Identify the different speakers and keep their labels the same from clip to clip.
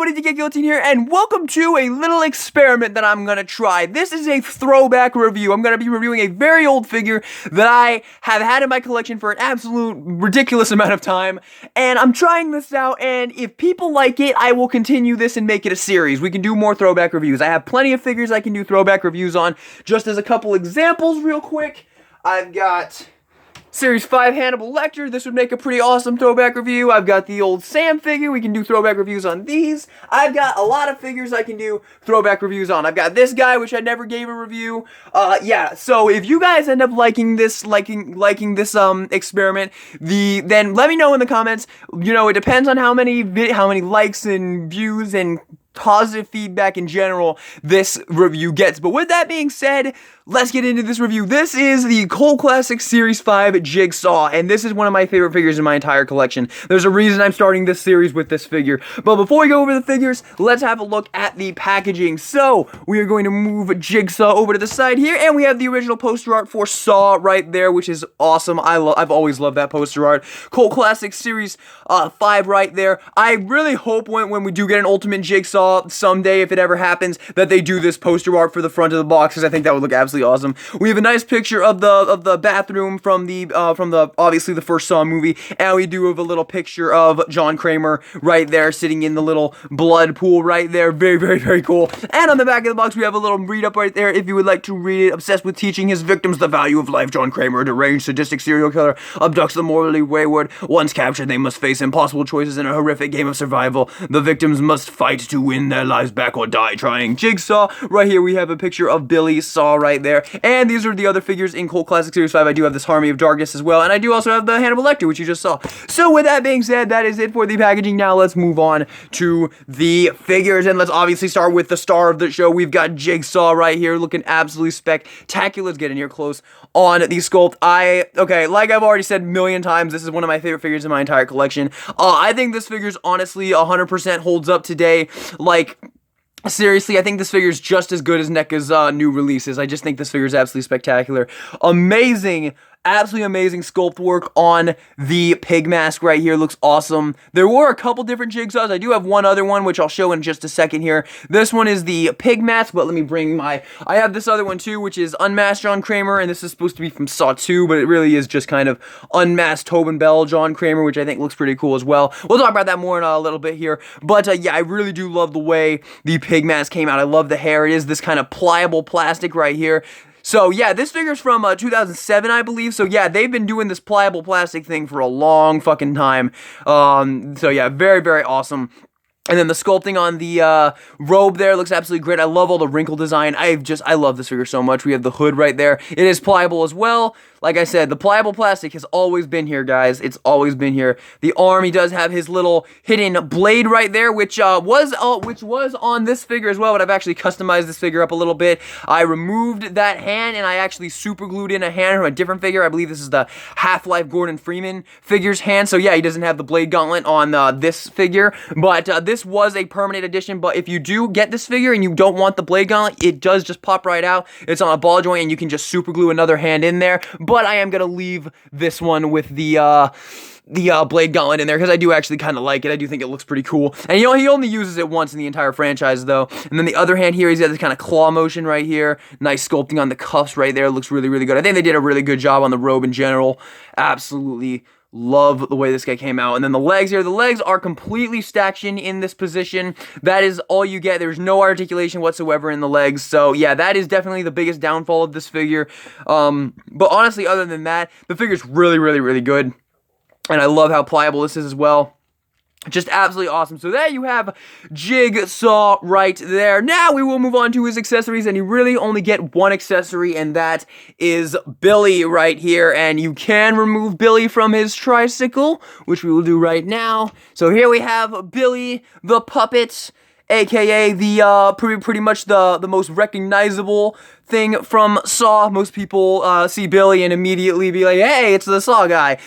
Speaker 1: everybody, DK Guillotine here, and welcome to a little experiment that I'm gonna try. This is a throwback review. I'm gonna be reviewing a very old figure that I have had in my collection for an absolute ridiculous amount of time, and I'm trying this out, and if people like it, I will continue this and make it a series. We can do more throwback reviews. I have plenty of figures I can do throwback reviews on. Just as a couple examples real quick, I've got Series 5 Hannibal Lecter. This would make a pretty awesome throwback review. I've got the old Sam figure. We can do throwback reviews on these. I've got a lot of figures I can do throwback reviews on. I've got this guy, which I never gave a review. Yeah, so if you guys end up liking this, liking this experiment, then let me know in the comments. You know, it depends on how many likes and views and positive feedback in general this review gets. But with that being said, let's get into this review. This is the Cult Classic Series 5 Jigsaw, and this is one of my favorite figures in my entire collection. There's a reason I'm starting this series with this figure. But before we go over the figures, let's have a look at the packaging. So, we are going to move Jigsaw over to the side here, and we have the original poster art for Saw right there, which is awesome. I've always loved that poster art. Cult Classic Series 5 right there. I really hope when we do get an Ultimate Jigsaw someday, if it ever happens, that they do this poster art for the front of the box, because I think that would look absolutely awesome. We have a nice picture of the bathroom from the obviously the first Saw movie, and we do have a little picture of John Kramer right there sitting in the little blood pool right there. Very, very, very cool. And on the back of the box, we have a little read up right there if you would like to read it. Obsessed with teaching his victims the value of life, John Kramer, a deranged, sadistic serial killer, abducts the morally wayward. Once captured, they must face impossible choices in a horrific game of survival. The victims must fight to win their lives back or die trying. Jigsaw. Right here we have a picture of Billy Saw right there. And these are the other figures in Cult Classic Series 5. I do have this Army of Darkness as well. And I do also have the Hannibal Lecter, which you just saw. So with that being said, that is it for the packaging. Now let's move on to the figures. And let's obviously start with the star of the show. We've got Jigsaw right here looking absolutely spectacular. Let's get in here close on the sculpt. Okay, like I've already said a million times, this is one of my favorite figures in my entire collection. I think this figure's honestly 100% holds up today. Like, seriously, I think this figure is just as good as NECA's new releases. I just think this figure is absolutely spectacular. Amazing, absolutely amazing sculpt work on the pig mask right here. Looks awesome. There were a couple different Jigsaws. I do have one other one, which I'll show in just a second here. This one is the pig mask, but let me bring I have this other one too, which is Unmasked John Kramer, and this is supposed to be from Saw 2, but it really is just kind of Unmasked Tobin Bell John Kramer, which I think looks pretty cool as well. We'll talk about that more in a little bit here, but yeah, I really do love the way the pig mask came out. I love the hair. It is this kind of pliable plastic right here. So yeah, this figure's from 2007, I believe. So yeah, they've been doing this pliable plastic thing for a long fucking time. So yeah, very, very awesome. And then the sculpting on the robe there looks absolutely great. I love all the wrinkle design. I love this figure so much. We have the hood right there. It is pliable as well. Like I said, the pliable plastic has always been here, guys. It's always been here. The arm, he does have his little hidden blade right there, which was on this figure as well, but I've actually customized this figure up a little bit. I removed that hand, and I actually super glued in a hand from a different figure. I believe this is the Half-Life Gordon Freeman figure's hand. So yeah, he doesn't have the blade gauntlet on this figure, but this was a permanent addition. But if you do get this figure and you don't want the blade gauntlet, it does just pop right out. It's on a ball joint, and you can just super glue another hand in there. But I am going to leave this one with the blade gauntlet in there, because I do actually kind of like it. I do think it looks pretty cool. And he only uses it once in the entire franchise, though. And then the other hand here, he's got this kind of claw motion right here. Nice sculpting on the cuffs right there. Looks really, really good. I think they did a really good job on the robe in general. Absolutely love the way this guy came out. And then the legs here, the legs are completely stationed in this position. That is all you get. There's no articulation whatsoever in the legs. So yeah, that is definitely the biggest downfall of this figure. But honestly, other than that, the figure's really, really, really good. And I love how pliable this is as well. Just absolutely awesome. So there you have Jigsaw right there. Now we will move on to his accessories, and you really only get one accessory, and that is Billy right here. And you can remove Billy from his tricycle, which we will do right now. So here we have Billy the puppet, aka the pretty much the most recognizable thing from Saw. Most people see Billy and immediately be like, hey, it's the Saw guy.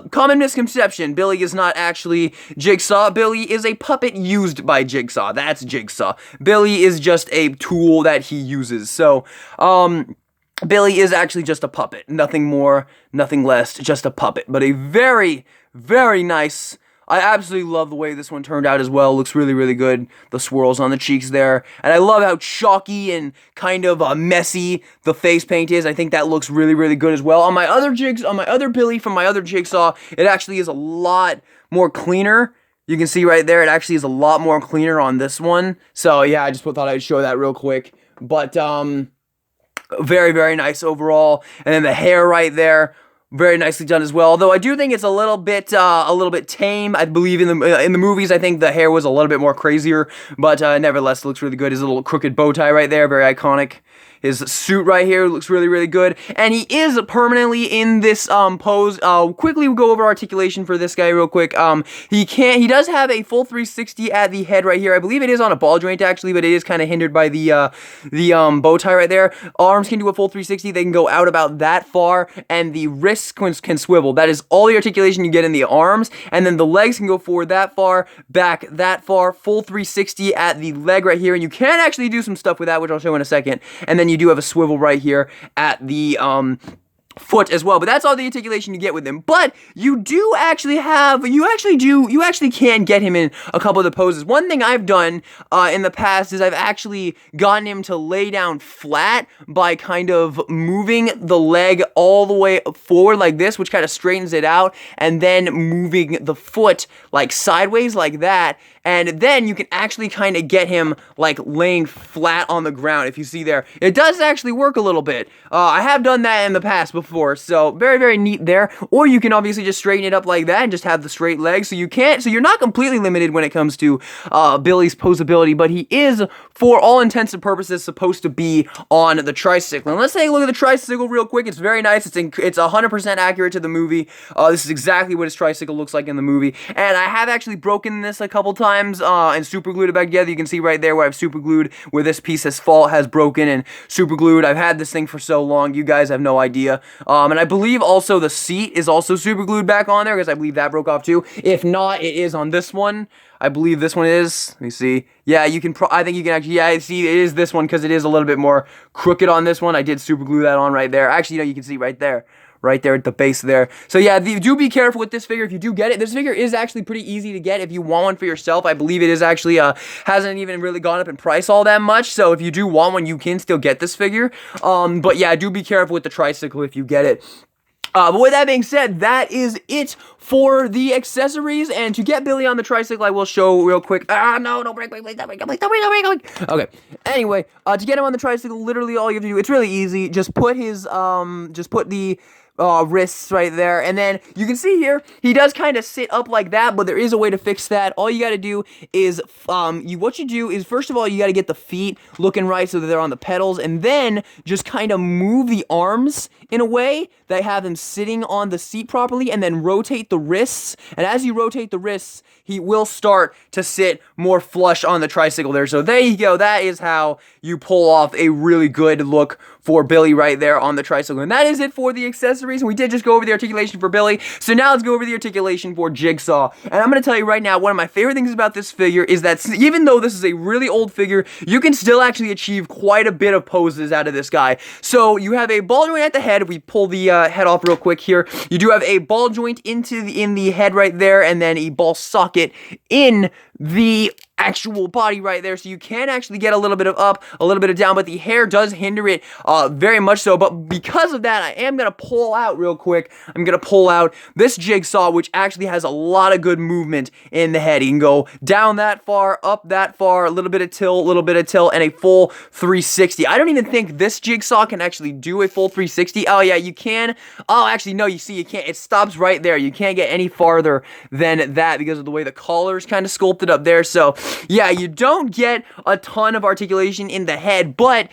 Speaker 1: Common misconception, Billy is not actually Jigsaw. Billy is a puppet used by Jigsaw. That's Jigsaw. Billy is just a tool that he uses. So, Billy is actually just a puppet. Nothing more, nothing less, just a puppet. But a very, very nice I absolutely love the way this one turned out as well. Looks really, really good. The swirls on the cheeks there. And I love how chalky and kind of messy the face paint is. I think that looks really, really good as well. On my other Billy from my other jigsaw, it actually is a lot more cleaner. You can see right there, it actually is a lot more cleaner on this one. So yeah, I just thought I'd show that real quick. But very, very nice overall. And then the hair right there, very nicely done as well. Although I do think it's a little bit tame. I believe in the movies, I think the hair was a little bit more crazier, but nevertheless, it looks really good. His little crooked bow tie right there, very iconic. His suit right here looks really, really good. And he is permanently in this pose. Quickly we'll go over articulation for this guy real quick. He does have a full 360 at the head right here. I believe it is on a ball joint actually, but it is kind of hindered by the bow tie right there. Arms can do a full 360. They can go out about that far, and the wrists can swivel. That is all the articulation you get in the arms. And then the legs can go forward that far, back that far, full 360 at the leg right here. And you can actually do some stuff with that, which I'll show in a second. And then you do have a swivel right here at the foot as well, but that's all the articulation you get with him. But you do actually can get him in a couple of the poses. One thing I've done in the past is I've actually gotten him to lay down flat by kind of moving the leg all the way forward like this, which kind of straightens it out, and then moving the foot like sideways like that. And then you can actually kind of get him like laying flat on the ground. If you see there, it does actually work a little bit. I have done that in the past before, so very, very neat there. Or you can obviously just straighten it up like that and just have the straight legs. So you're not completely limited when it comes to Billy's posability, but he is, for all intents and purposes, supposed to be on the tricycle. And let's take a look at the tricycle real quick. It's very nice. It's 100% accurate to the movie. This is exactly what his tricycle looks like in the movie. And I have actually broken this a couple times and super glued it back together. You can see right there where I've super glued, where this piece has broken and super glued. I've had this thing for so long, you guys have no idea. And I believe also the seat is also super glued back on there, because I believe that broke off too. If not, it is on this one. I believe this one is. Let me see. Yeah, I think you can actually, yeah, see, it is this one, because it is a little bit more crooked on this one. I did super glue that on right there. Actually, you can see right there at the base there. So yeah, do be careful with this figure if you do get it. This figure is actually pretty easy to get if you want one for yourself. I believe it is actually, hasn't even really gone up in price all that much. So if you do want one, you can still get this figure. But yeah, do be careful with the tricycle if you get it. But with that being said, that is it for the accessories. And to get Billy on the tricycle, I will show real quick. No, don't break, please, don't break. Okay. Anyway, to get him on the tricycle, literally all you have to do, it's really easy. Just put the wrists right there, and then you can see here he does kind of sit up like that, but there is a way to fix that. All you got to do is first of all, you got to get the feet looking right so that they're on the pedals, and then just kind of move the arms in a way that have them sitting on the seat properly, and then rotate the wrists. And as you rotate the wrists, he will start to sit more flush on the tricycle there. So there you go. That is how you pull off a really good look for Billy right there on the tricycle. And that is it for the accessories. And we did just go over the articulation for Billy. So now let's go over the articulation for Jigsaw. And I'm going to tell you right now, one of my favorite things about this figure is that even though this is a really old figure, you can still actually achieve quite a bit of poses out of this guy. So you have a ball joint at the head. If we pull the head off real quick here, you do have a ball joint in the head right there, and then a ball socket in the actual body right there, so you can actually get a little bit of up, a little bit of down, but the hair does hinder it very much so. But because of that, I am going to pull out real quick. I'm going to pull out this Jigsaw, which actually has a lot of good movement in the head. He can go down that far, up that far, a little bit of tilt, and a full 360. I don't even think this Jigsaw can actually do a full 360. Oh yeah, you can. Oh, actually, no, you see, you can't. It stops right there. You can't get any farther than that because of the way the collar is kind of sculpted up there. So yeah, you don't get a ton of articulation in the head, but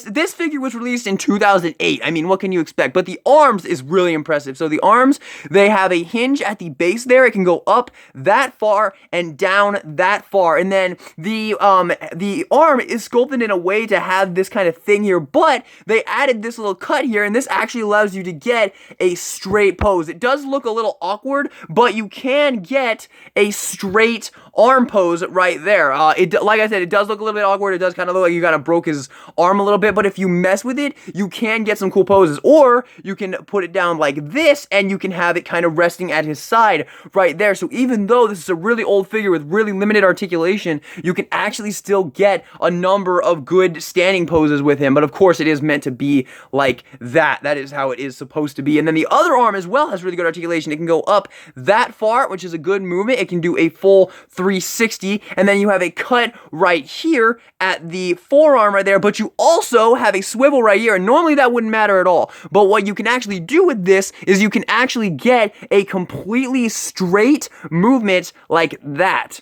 Speaker 1: this figure was released in 2008. I mean, what can you expect? But the arms is really impressive. So the arms, they have a hinge at the base there. It can go up that far and down that far. And then the arm is sculpted in a way to have this kind of thing here, but they added this little cut here, and this actually allows you to get a straight pose. It does look a little awkward, but you can get a straight arm pose right there. Like I said, it does look a little bit awkward. It does kind of look like you kind of broke his arm arm a little bit, but if you mess with it, you can get some cool poses. Or you can put it down like this, and you can have it kind of resting at his side right there. So even though this is a really old figure with really limited articulation, you can actually still get a number of good standing poses with him. But of course, it is meant to be like that. That is how it is supposed to be. And then the other arm as well has really good articulation. It can go up that far, which is a good movement. It can do a full 360, and then you have a cut right here at the forearm right there, but you also have a swivel right here, and normally that wouldn't matter at all. But what you can actually do with this is you can actually get a completely straight movement like that.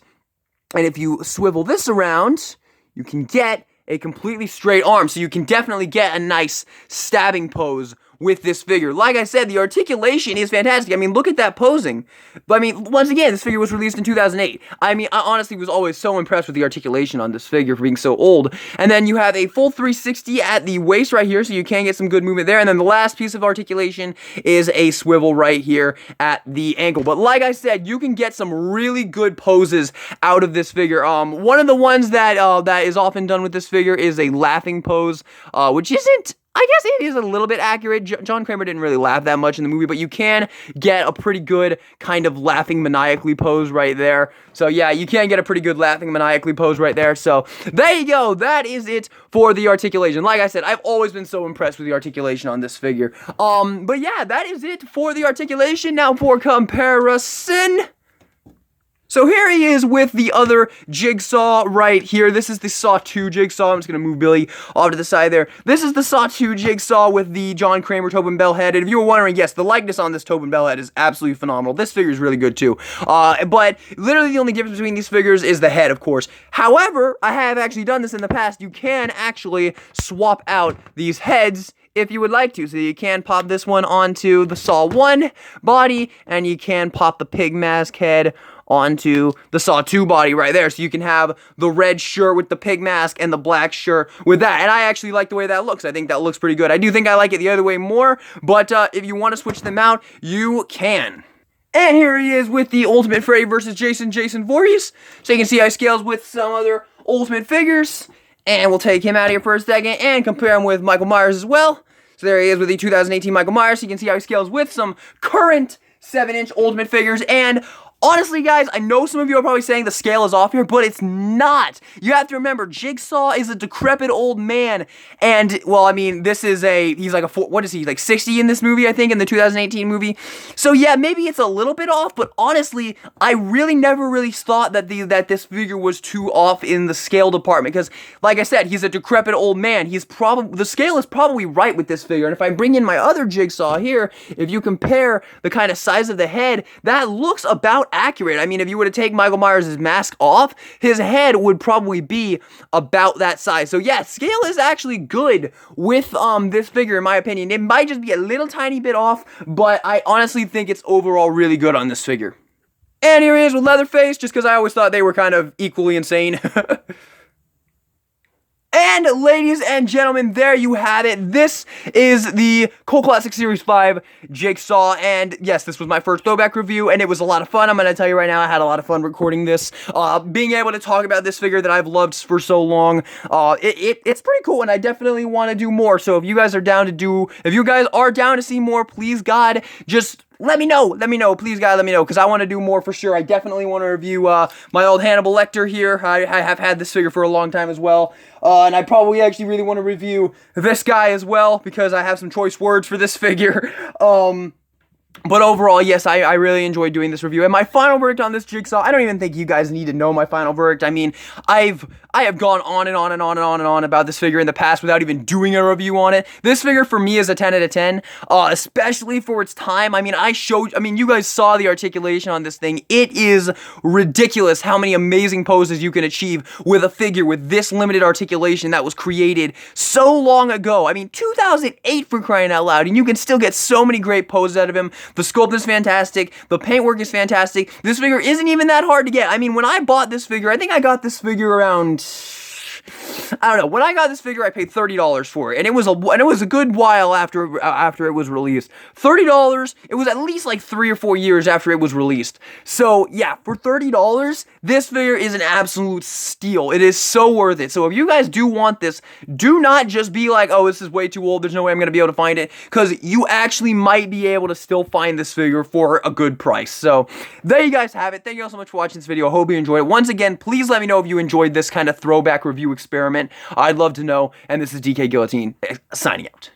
Speaker 1: And if you swivel this around, you can get a completely straight arm. So you can definitely get a nice stabbing pose with this figure. Like I said, the articulation is fantastic. I mean, look at that posing. But I mean, once again, this figure was released in 2008. I mean, I honestly was always so impressed with the articulation on this figure for being so old. And then you have a full 360 at the waist right here, so you can get some good movement there. And then the last piece of articulation is a swivel right here at the ankle. But like I said, you can get some really good poses out of this figure. One of the ones that that is often done with this figure is a laughing pose, which isn't, I guess it is a little bit accurate. John Kramer didn't really laugh that much in the movie, but you can get a pretty good kind of laughing maniacally pose right there. So yeah, you can get a pretty good laughing maniacally pose right there. So there you go. That is it for the articulation. Like I said, I've always been so impressed with the articulation on this figure. But yeah, that is it for the articulation. Now for comparison. So here he is with the other Jigsaw right here. This is the Saw 2 Jigsaw. I'm just going to move Billy off to the side there. This is the Saw 2 Jigsaw with the John Kramer Tobin Bell head. And if you were wondering, yes, the likeness on this Tobin Bell head is absolutely phenomenal. This figure is really good too. But literally the only difference between these figures is the head, of course. However, I have actually done this in the past. You can actually swap out these heads if you would like to. So you can pop this one onto the Saw 1 body, and you can pop the pig mask head onto the Saw 2 body right there. So you can have the red shirt with the pig mask and the black shirt with that. And I actually like the way that looks. I think that looks pretty good. I do think I like it the other way more, but if you want to switch them out, you can. And here he is with the Ultimate Freddy vs. Jason Voorhees. So you can see how he scales with some other Ultimate figures. And we'll take him out of here for a second and compare him with Michael Myers as well. So there he is with the 2018 Michael Myers. So you can see how he scales with some current 7-inch Ultimate figures. And honestly, guys, I know some of you are probably saying the scale is off here, but it's not. You have to remember, Jigsaw is a decrepit old man, and, well, I mean, this is he's like what is he, like 60 in this movie, I think, in the 2018 movie? So, yeah, maybe it's a little bit off, but honestly, I really never really thought that this figure was too off in the scale department, because, like I said, he's a decrepit old man. The scale is probably right with this figure, and if I bring in my other Jigsaw here, if you compare the kind of size of the head, that looks about accurate. I mean, if you were to take Michael Myers' mask off, his head would probably be about that size. So yeah, scale is actually good with this figure, in my opinion. It might just be a little tiny bit off, but I honestly think it's overall really good on this figure. And here he is with Leatherface, just because I always thought they were kind of equally insane. And ladies and gentlemen, there you have it. This is the Cult Classic Series 5 Jigsaw, and yes, this was my first throwback review, and it was a lot of fun. I'm going to tell you right now, I had a lot of fun recording this. Being able to talk about this figure that I've loved for so long, it's pretty cool, and I definitely want to do more. So if you guys are down to see more, please God, just let me know, please God, let me know, because I want to do more for sure. I definitely want to review my old Hannibal Lecter here. I have had this figure for a long time as well, and I probably actually really want to review this guy as well, because I have some choice words for this figure. But overall, yes, I really enjoyed doing this review. And my final verdict on this Jigsaw, I don't even think you guys need to know my final verdict. I mean, I have gone on and on and on and on and on about this figure in the past without even doing a review on it. This figure for me is a 10 out of 10, especially for its time. I mean, you guys saw the articulation on this thing. It is ridiculous how many amazing poses you can achieve with a figure with this limited articulation that was created so long ago. I mean, 2008 for crying out loud, and you can still get so many great poses out of him. The sculpt is fantastic. The paintwork is fantastic. This figure isn't even that hard to get. I mean, when I bought this figure, I think I got this figure around I don't know. When I got this figure, I paid $30 for it, and it was a good while after it was released. $30. It was at least like 3 or 4 years after it was released. So yeah, for $30, this figure is an absolute steal. It is so worth it. So if you guys do want this, do not just be like, oh, this is way too old. There's no way I'm gonna be able to find it, because you actually might be able to still find this figure for a good price. So there you guys have it. Thank you all so much for watching this video. I hope you enjoyed it. Once again, please let me know if you enjoyed this kind of throwback review experiment. I'd love to know. And this is DK Guillotine signing out.